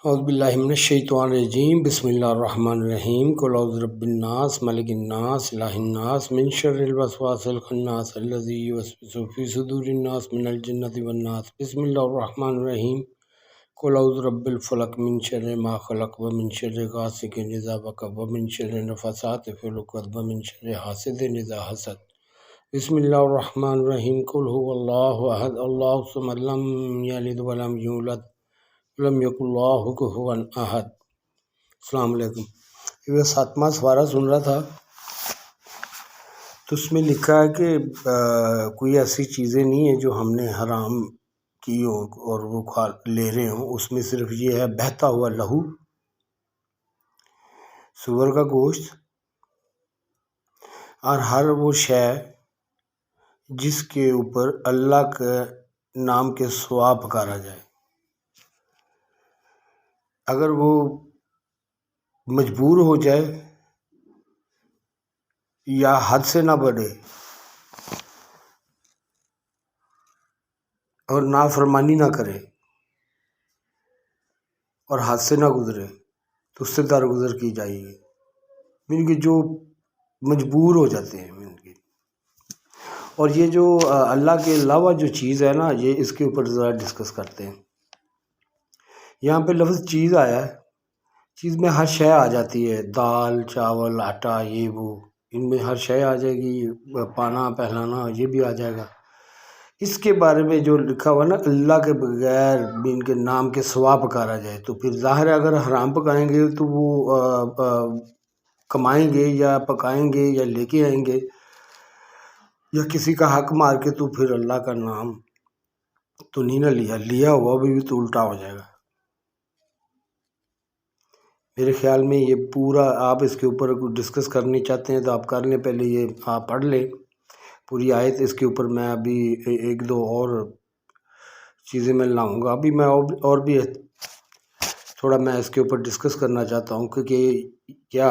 اعوذ باللہ من الشیطان الرجیم بسم اللہ الرحمن الرحیم قل اعوذ برب الناس ملک الناس الہ الناس من شر الوسواس الخناس الذی یوسوس فی صدور الناس من الجنۃ والناس بسم اللہ الرحمن الرحیم قل اعوذ برب الفلق من شر ما خلق ومن شر غاسق اذا وقب ومن شر النفاثات فی العقد ومن شر حاسد اذا حسد بسم اللہ الرحمن الرحیم قل هو اللہ احد اللہ الصمد لم یلد ولم یولد ولم یکن اللہ کفوا احد۔ السلام علیکم۔ یہ 7واں سپارہ سن رہا تھا تو اس میں لکھا ہے کہ کوئی ایسی چیزیں نہیں ہیں جو ہم نے حرام کی ہو اور وہ لے رہے ہوں۔ اس میں صرف یہ ہے بہتا ہوا لہو، سور کا گوشت اور ہر وہ شے جس کے اوپر اللہ کے نام کے سوا پکارا جائے۔ اگر وہ مجبور ہو جائے یا حد سے نہ بڑھے اور نافرمانی نہ کرے اور حد سے نہ گزرے تو اس سے درگزر کی جائے گی، یعنی کہ جو مجبور ہو جاتے ہیں۔ اور یہ جو اللہ کے علاوہ جو چیز ہے نا، یہ اس کے اوپر ذرا ڈسکس کرتے ہیں۔ یہاں پہ لفظ چیز آیا ہے، چیز میں ہر شے آ جاتی ہے، دال چاول آٹا یہ وہ، ان میں ہر شے آ جائے گی، پانا پہلانا یہ بھی آ جائے گا۔ اس کے بارے میں جو لکھا ہوا نا، اللہ کے بغیر ان کے نام کے سوا پکارا جائے، تو پھر ظاہر ہے اگر حرام پکائیں گے تو وہ کمائیں گے یا پکائیں گے یا لے کے آئیں گے یا کسی کا حق مار کے، تو پھر اللہ کا نام تو نہیں نہ لیا ہوا بھی تو الٹا ہو جائے گا۔ میرے خیال میں یہ پورا آپ اس کے اوپر ڈسکس کرنی چاہتے ہیں تو آپ کر لیں، پہلے یہ آپ پڑھ لیں پوری آیت۔ اس کے اوپر میں ابھی ایک دو اور چیزیں میں لاؤں گا، ابھی میں اور بھی تھوڑا میں اس کے اوپر ڈسکس کرنا چاہتا ہوں کہ کیا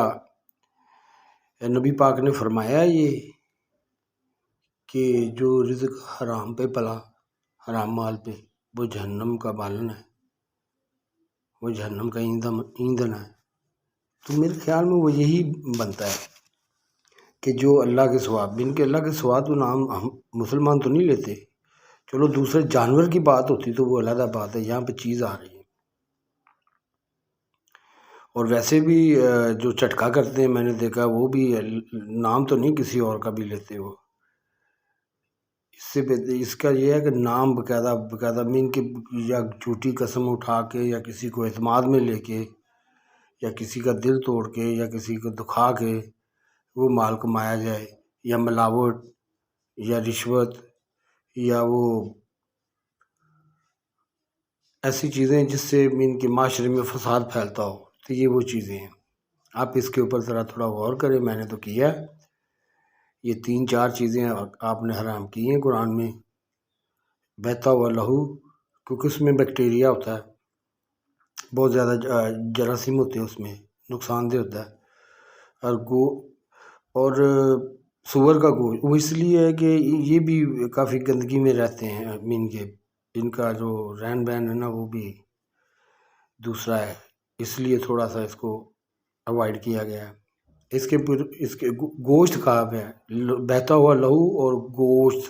نبی پاک نے فرمایا یہ کہ جو رزق حرام پہ پلا، حرام مال پہ، وہ جہنم کا بالن ہے، وہ جہنم کا ایندھن ہے۔ تو میرے خیال میں وہ یہی بنتا ہے کہ جو اللہ کے سوا، بن کے اللہ کے سوا تو نام ہم مسلمان تو نہیں لیتے، چلو دوسرے جانور کی بات ہوتی تو وہ علیحدہ بات ہے، یہاں پہ چیز آ رہی ہے۔ اور ویسے بھی جو چٹکا کرتے ہیں میں نے دیکھا، وہ بھی نام تو نہیں کسی اور کا بھی لیتے وہ۔ اس کا یہ ہے کہ نام باقاعدہ مین کے یا جھوٹی قسم اٹھا کے یا کسی کو اعتماد میں لے کے یا کسی کا دل توڑ کے یا کسی کو دکھا کے وہ مال کمایا جائے، یا ملاوٹ یا رشوت یا وہ ایسی چیزیں جس سے ان کے معاشرے میں فساد پھیلتا ہو، تو یہ وہ چیزیں ہیں۔ آپ اس کے اوپر ذرا تھوڑا غور کریں، میں نے تو کیا ہے۔ یہ 3-4 چیزیں آپ نے حرام کی ہیں قرآن میں۔ بہتا ہوا لہو، کیونکہ اس میں بیکٹیریا ہوتا ہے، بہت زیادہ جراثیم ہوتے ہیں، اس میں نقصان دہ ہوتا ہے۔ اور سور کا گوشت وہ اس لیے ہے کہ یہ بھی کافی گندگی میں رہتے ہیں، مین کے ان کا جو رہن بہن ہے نا وہ بھی دوسرا ہے، اس لیے تھوڑا سا اس کو اوائڈ کیا گیا ہے۔ اس کے گوشت کہا گیا ہے، بہتا ہوا لہو اور گوشت۔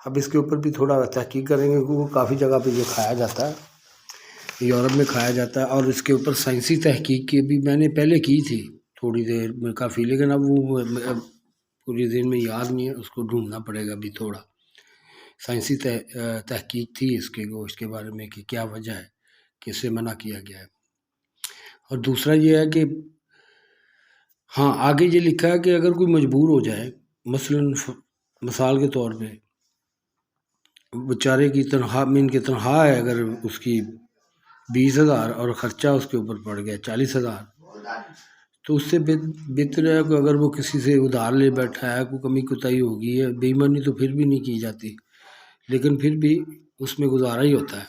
اب اس کے اوپر بھی تھوڑا تحقیق کریں گے، وہ کافی جگہ پہ یہ کھایا جاتا ہے، یورپ میں کھایا جاتا ہے۔ اور اس کے اوپر سائنسی تحقیق کی بھی میں نے پہلے کی تھی تھوڑی دیر میں کافی، لیکن اب وہ پوری دن میں یاد نہیں ہے، اس کو ڈھونڈنا پڑے گا ابھی تھوڑا۔ سائنسی تحقیق تھی اس کے گوشت کے بارے میں کہ کیا وجہ ہے کہ اسے منع کیا گیا ہے۔ اور دوسرا یہ ہے کہ ہاں آگے یہ لکھا ہے کہ اگر کوئی مجبور ہو جائے، مثال کے طور پہ بیچارے کی تنخواہ، مین کی تنخواہ ہے، اگر اس کی 20,000 اور خرچہ اس کے اوپر پڑ گیا 40,000، تو اس سے بہتر ہے کہ اگر وہ کسی سے ادھار لے بیٹھا ہے، کوئی کمی کوتاہی ہوگی ہے، بے ایمانی تو پھر بھی نہیں کی جاتی، لیکن پھر بھی اس میں گزارا ہی ہوتا ہے۔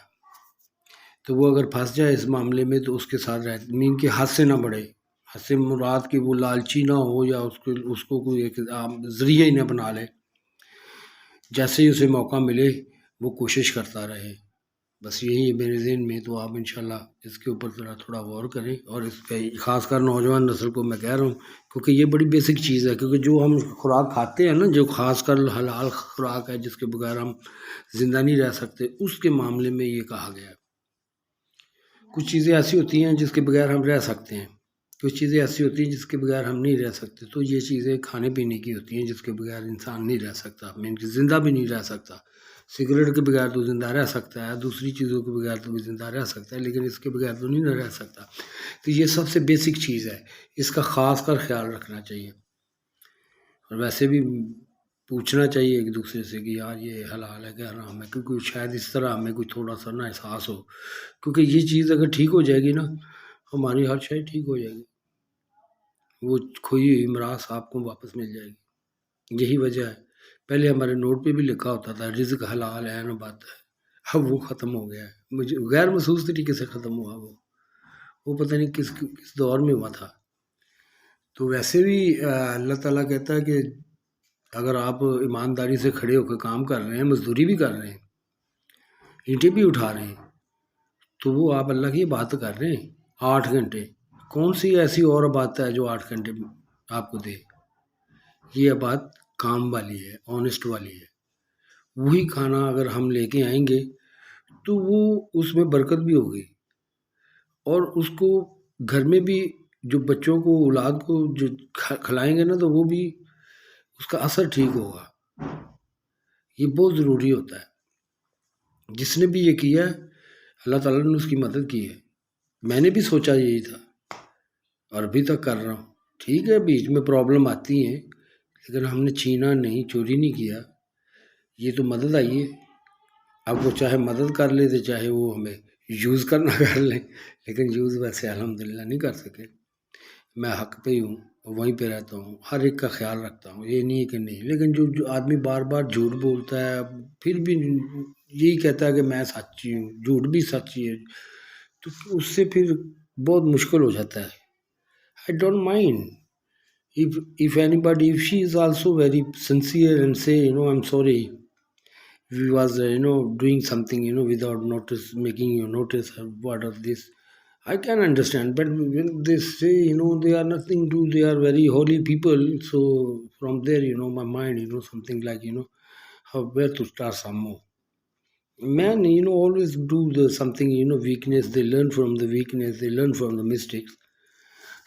تو وہ اگر پھنس جائے اس معاملے میں تو اس کے ساتھ مین کے حد سے نہ بڑھے، حد سے مراد کہ وہ لالچی نہ ہو یا اس کو کوئی ایک ذریعہ ہی نہ بنا لے، جیسے ہی اسے موقع ملے وہ کوشش کرتا رہے بس یہی ہے میرے ذہن میں، تو آپ انشاءاللہ اس کے اوپر ذرا تھوڑا غور کریں، اور اس پہ خاص کر نوجوان نسل کو میں کہہ رہا ہوں، کیونکہ یہ بڑی بیسک چیز ہے، کیونکہ جو ہم خوراک کھاتے ہیں نا، جو خاص کر حلال خوراک ہے جس کے بغیر ہم زندہ نہیں رہ سکتے، اس کے معاملے میں یہ کہا گیا ہے۔ کچھ چیزیں ایسی ہوتی ہیں جس کے بغیر ہم رہ سکتے ہیں، کچھ چیزیں ایسی ہوتی ہیں جس کے بغیر ہم نہیں رہ سکتے، تو یہ چیزیں کھانے پینے کی ہوتی ہیں جس کے بغیر انسان نہیں رہ سکتا، مین کہ زندہ بھی نہیں رہ سکتا۔ سگریٹ کے بغیر تو زندہ رہ سکتا ہے، دوسری چیزوں کے بغیر تو بھی زندہ رہ سکتا ہے، لیکن اس کے بغیر تو نہیں رہ سکتا۔ تو یہ سب سے بیسک چیز ہے، اس کا خاص کر خیال رکھنا چاہیے، اور ویسے بھی پوچھنا چاہیے ایک دوسرے سے کہ یار یہ حلال ہے کہ حرام ہے، کیونکہ شاید اس طرح ہمیں کوئی تھوڑا سا نا احساس ہو، کیونکہ یہ چیز اگر ٹھیک ہو جائے گی نا، ہماری ہر شے ٹھیک ہو جائے گی، وہ کھوئی ہوئی میراث آپ کو واپس مل جائے گی۔ یہی وجہ ہے، پہلے ہمارے نوٹ پہ بھی لکھا ہوتا تھا رزق حلال ہے نا بات ہے، اب وہ ختم ہو گیا ہے، مجھے غیر محسوس طریقے سے ختم ہوا وہ پتہ نہیں کس دور میں ہوا تھا۔ تو ویسے بھی اللہ تعالیٰ کہتا ہے کہ اگر آپ ایمانداری سے کھڑے ہو کے کام کر رہے ہیں، مزدوری بھی کر رہے ہیں، اینٹیں بھی اٹھا رہے ہیں، تو وہ آپ اللہ کی بات کر رہے ہیں 8 گھنٹے، کون سی ایسی اور بات ہے جو 8 گھنٹے آپ کو دے؟ یہ بات کام والی ہے، آنےسٹ والی ہے۔ وہی کھانا اگر ہم لے کے آئیں گے تو وہ اس میں برکت بھی ہوگی، اور اس کو گھر میں بھی جو بچوں کو اولاد کو جو کھلائیں گے نا، تو وہ بھی اس کا اثر ٹھیک ہوگا۔ یہ بہت ضروری ہوتا ہے، جس نے بھی یہ کیا ہے اللہ تعالیٰ نے اس کی مدد کی ہے۔ میں نے بھی سوچا یہی تھا، اور ابھی تک کر رہا ہوں۔ ٹھیک ہے بیچ میں پرابلم آتی ہیں، لیکن ہم نے چھینا نہیں، چوری نہیں کیا، یہ تو مدد آئی ہے۔ اب وہ چاہے مدد کر لے تو چاہے وہ ہمیں یوز کرنا کر لیں، لیکن یوز ویسے الحمدللہ نہیں کر سکے۔ میں حق پہ ہی ہوں، وہیں پہ رہتا ہوں، ہر ایک کا خیال رکھتا ہوں، یہ نہیں ہے کہ نہیں، لیکن جو آدمی بار بار جھوٹ بولتا ہے، پھر بھی یہی کہتا ہے کہ میں سچی ہوں، جھوٹ بھی سچی ہے، تو اس سے پھر بہت مشکل ہو جاتا ہے۔ I don't mind if anybody, if she is also very sincere and say, I'm sorry, we was doing something without notice, making you notice what of this, I can understand. But when they say they are nothing to, they are very holy people, so from there my mind something like how where to start some more. Man always do the something weakness, they learn from the weakness, they learn from the mistakes.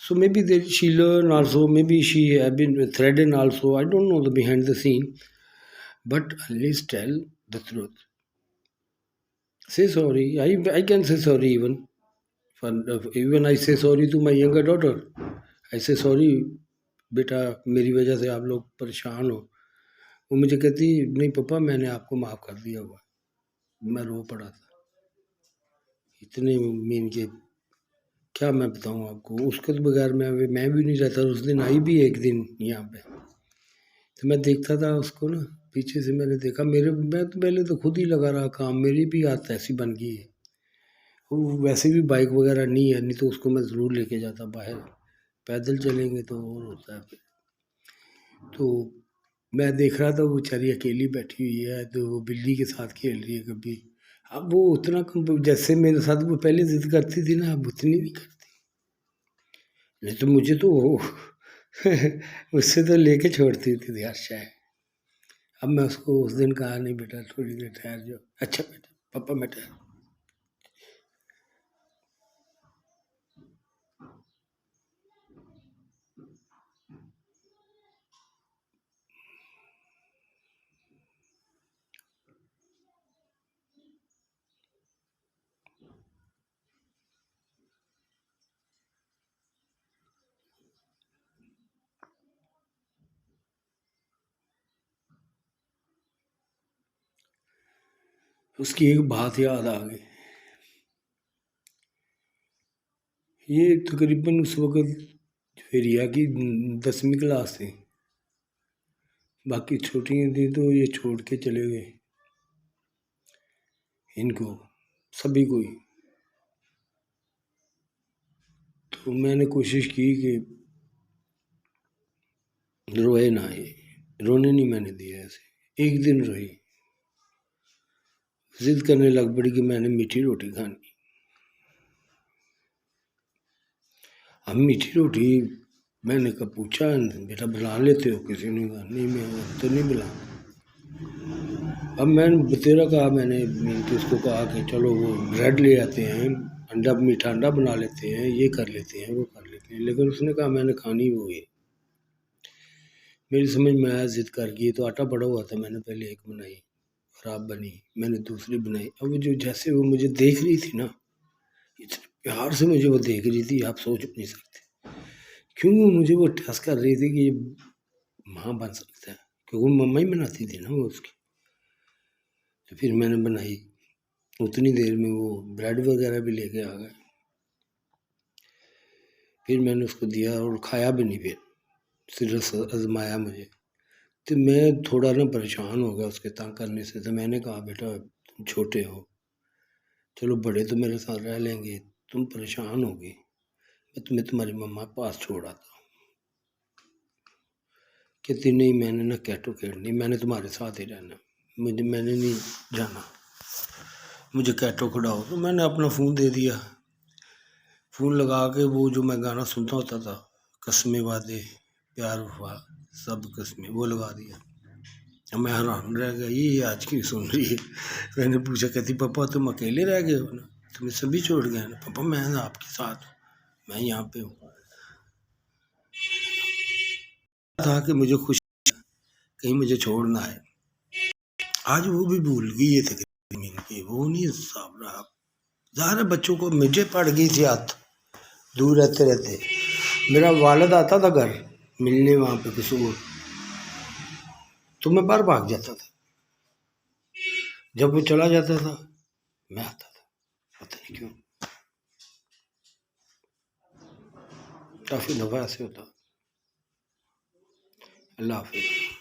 So maybe she learned also, maybe she have been threatened also, I don't know the behind the scene, but at least tell the truth. Say sorry. I can say sorry even. Even I say sorry to my younger daughter. I say sorry بیٹا میری وجہ سے آپ لوگ پریشان ہو۔ وہ مجھے کہتی نہیں پپا میں نے آپ کو معاف کر دیا ہوا۔ میں رو پڑا تھا اتنے مین کے، کیا میں بتاؤں آپ کو، اس کے بغیر میں بھی نہیں رہتا۔ اس دن آئی بھی ایک دن یہاں پہ، تو میں دیکھتا تھا اس کو نا، پیچھے سے میں نے دیکھا، میں تو پہلے تو خود ہی لگا رہا کام، میری بھی عادت ایسی بن گئی ہے۔ ویسے بھی بائک وغیرہ نہیں ہے، نہیں تو اس کو میں ضرور لے کے جاتا باہر، پیدل چلیں گے تو اور ہوتا ہے پھر۔ تو میں دیکھ رہا تھا وہ بیچاری اکیلی بیٹھی ہوئی ہے، تو وہ بلی کے ساتھ کھیل رہی ہے کبھی۔ اب وہ اتنا جیسے میرے ساتھ وہ پہلے ضد کرتی تھی نا، اب اتنی نہیں کرتی، نہیں تو مجھے تو اس سے تو لے کے چھوڑتی تھی ہر شے۔ اب میں اس کو اس دن کہا نہیں بیٹا تھوڑی دیر ٹھہر جاؤ، اچھا بیٹا پپا میں ٹھہر۔ اس کی ایک بات یاد آ گئی، یہ تقریباً اس وقت ریا کی 10ویں کلاس تھی، باقی چھوٹیاں تھیں تو یہ چھوڑ کے چلے گئے ان کو سبھی کو ہی۔ تو میں نے کوشش کی کہ روئے نہ، یہ رونے نہیں میں نے دیا ایسے، ایک دن روئی، ضد کرنے لگ پڑی کہ میں نے میٹھی روٹی کھانی. اب میٹھی روٹی میں نے کہا پوچھا بیٹا بنا لیتے ہو؟ کسی نے کہا نہیں میں تو نہیں بنا. اب میں نے بتیرا کہا میں نے اس کو کہا کہ چلو وہ بریڈ لے آتے ہیں، انڈا میٹھا انڈا بنا لیتے ہیں، یہ کر لیتے ہیں وہ کر لیتے ہیں. لیکن اس نے کہا میں نے کھانی وہ ہے. میری سمجھ میں آیا ضد کر گئی. تو آٹا پڑا ہوا تھا، میں نے پہلے ایک بنائی، خراب بنی، میں نے دوسری بنائی. اب جو جیسے وہ مجھے دیکھ رہی تھی نا، اتنے پیار سے مجھے وہ دیکھ رہی تھی آپ سوچ نہیں سکتے. کیوں مجھے وہ ٹھس کر رہی تھی کہ یہ ماں بن سکتا ہے، کیونکہ وہ مما ہی بناتی تھی نا وہ اس کی. تو پھر میں نے بنائی، اتنی دیر میں وہ بریڈ وغیرہ بھی لے کے آ گئے. پھر میں نے اس کو دیا اور کھایا بھی نہیں. پھر صرف آزمایا مجھے. تو میں تھوڑا نا پریشان ہو گیا اس کے تنگ کرنے سے. تو میں نے کہا بیٹا تم چھوٹے ہو، چلو بڑے تو میرے ساتھ رہ لیں گے، تم پریشان ہوگی، میں تمہیں تمہاری مما پاس چھوڑ آتا ہوں. کہتی نہیں میں نے نا کیٹو کھیلنی، میں نے تمہارے ساتھ ہی رہنا، میں نے نہیں جانا، مجھے کیٹو کھڑاؤ. تو میں نے اپنا فون دے دیا. فون لگا کے وہ جو میں گانا سنتا ہوتا تھا، قسمیں وعدے پیار وفا سب قسمیں، وہ لگا دیا. میں حیران رہ گیا یہ آج کی سن رہی ہے. میں نے پوچھا کہتی پاپا تم اکیلے رہ گئے ہو نا، تمہیں سبھی چھوڑ گئے نا؟ پاپا میں آپ کے ساتھ ہوں، میں یہاں پہ ہوں. تھا کہ مجھے خوشی کہیں مجھے چھوڑنا ہے. آج وہ بھی بھول گئی ہے تقریباً کہ وہ نہیں صاحب رہا. ظاہر بچوں کو مجھے پڑ گئی تھی عادت دور رہتے رہتے. میرا والد آتا تھا گھر ملنے وہاں پہ کسی کو، تو میں باہر بھاگ جاتا تھا. جب وہ چلا جاتا تھا میں آتا تھا، پتہ نہیں کیوں. کافی دفعہ ایسے ہوتا. اللہ حافظ.